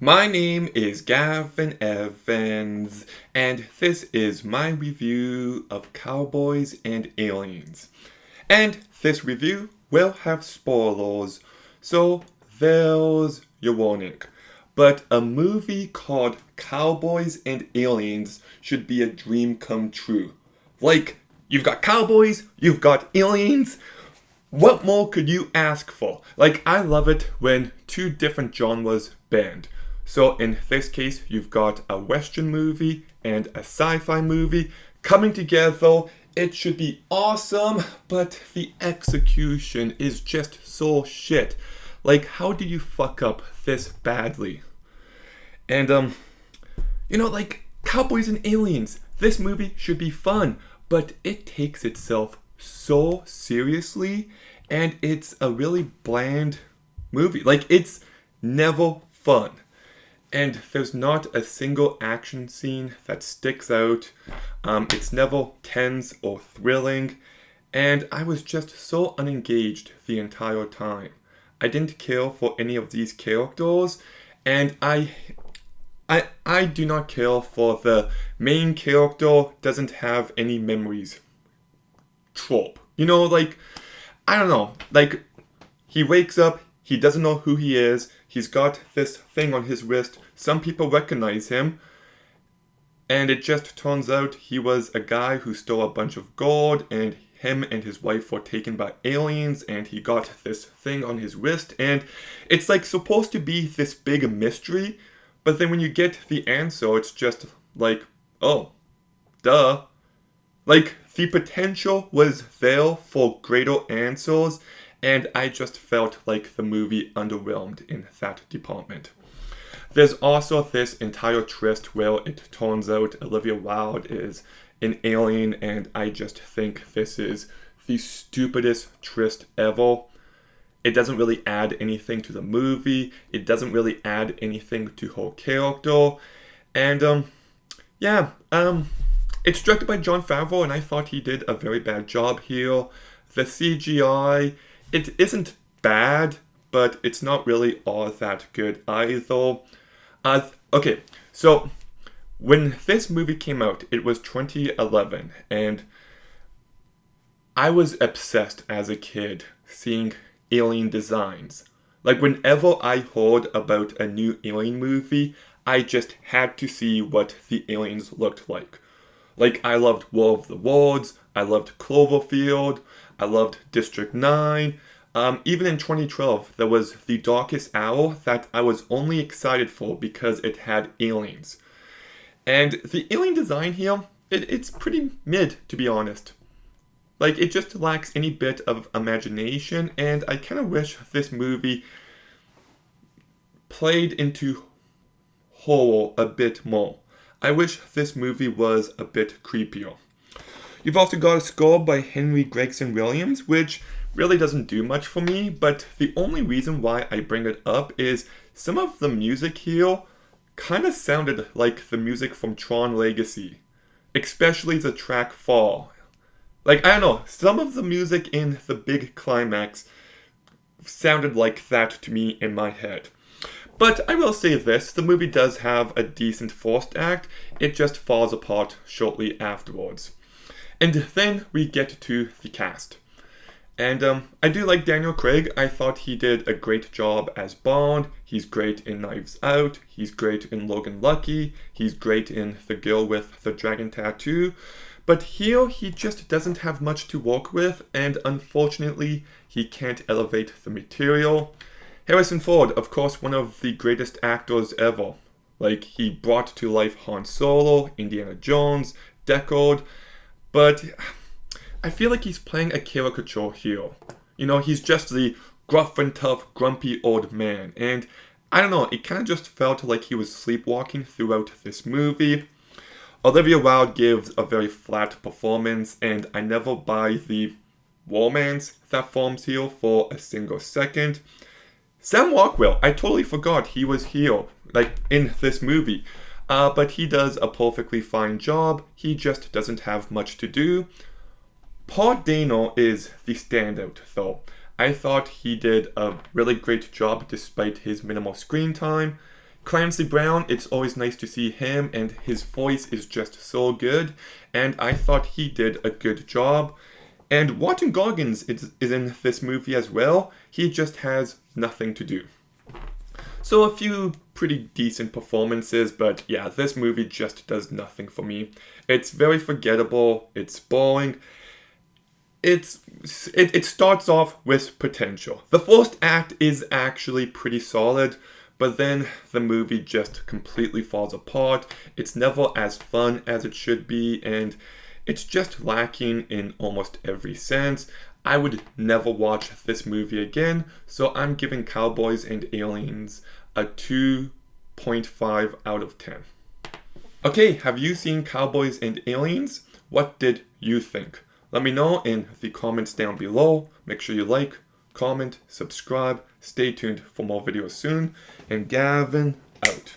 My name is Gavin Evans, and this is my review of Cowboys and Aliens. And this review will have spoilers, so there's your warning. But a movie called Cowboys and Aliens should be a dream come true. Like, you've got cowboys, you've got aliens. What more could you ask for? Like, I love it when two different genres band. So in this case, you've got a Western movie and a sci-fi movie coming together. It should be awesome, but the execution is just so shit. Like, how do you fuck up this badly? And, like, Cowboys and Aliens, this movie should be fun, but it takes itself so seriously, and it's a really bland movie. Like, it's never fun. And there's not a single action scene that sticks out. It's never tense or thrilling. And I was just so unengaged the entire time. I didn't care for any of these characters. And I do not care for the main character doesn't have any memories trope. I don't know. Like, he wakes up, he doesn't know who he is. He's got this thing on his wrist. Some people recognize him. And it just turns out he was a guy who stole a bunch of gold, and him and his wife were taken by aliens, and he got this thing on his wrist. And it's like supposed to be this big mystery, but then when you get the answer, it's just like, oh, duh. Like, the potential was there for greater answers, and I just felt like the movie underwhelmed in that department. There's also this entire twist where it turns out Olivia Wilde is an alien, and I just think this is the stupidest twist ever. It doesn't really add anything to the movie. It doesn't really add anything to her character. And, it's directed by Jon Favreau, and I thought he did a very bad job here. The CGI, it isn't bad, but it's not really all that good either. Okay, so when this movie came out, it was 2011, and I was obsessed as a kid seeing alien designs. Like, whenever I heard about a new alien movie, I just had to see what the aliens looked like. Like, I loved War of the Worlds, I loved Cloverfield, I loved District 9. Even in 2012, there was The Darkest Hour that I was only excited for because it had aliens. And the alien design here, it's pretty mid, to be honest. Like, it just lacks any bit of imagination, and I kind of wish this movie played into horror a bit more. I wish this movie was a bit creepier. You've also got a score by Henry Gregson-Williams, which really doesn't do much for me, but the only reason why I bring it up is some of the music here kind of sounded like the music from Tron Legacy, especially the track Fall. Like, I don't know, some of the music in the big climax sounded like that to me in my head. But I will say this, the movie does have a decent first act, it just falls apart shortly afterwards. And then we get to the cast. And I do like Daniel Craig. I thought he did a great job as Bond. He's great in Knives Out. He's great in Logan Lucky. He's great in The Girl with the Dragon Tattoo. But here, he just doesn't have much to work with, and unfortunately, he can't elevate the material. Harrison Ford, of course, one of the greatest actors ever. Like, he brought to life Han Solo, Indiana Jones, Deckard, but I feel like he's playing a caricature here. He's just the gruff and tough, grumpy old man, and I don't know, it kind of just felt like he was sleepwalking throughout this movie. Olivia Wilde gives a very flat performance, and I never buy the romance that forms here for a single second. Sam Rockwell, I totally forgot he was here, like, in this movie. But he does a perfectly fine job. He just doesn't have much to do. Paul Dano is the standout, though. I thought he did a really great job despite his minimal screen time. Clancy Brown, it's always nice to see him, and his voice is just so good, and I thought he did a good job. And Walton Goggins is in this movie as well. He just has nothing to do. So a few pretty decent performances, but yeah, this movie just does nothing for me. It's very forgettable, it's boring. It starts off with potential. The first act is actually pretty solid, but then the movie just completely falls apart. It's never as fun as it should be, and it's just lacking in almost every sense. I would never watch this movie again, so I'm giving Cowboys and Aliens a 2.5 out of 10. Okay, have you seen Cowboys and Aliens? What did you think? Let me know in the comments down below. Make sure you like, comment, subscribe. Stay tuned for more videos soon. And Gavin out.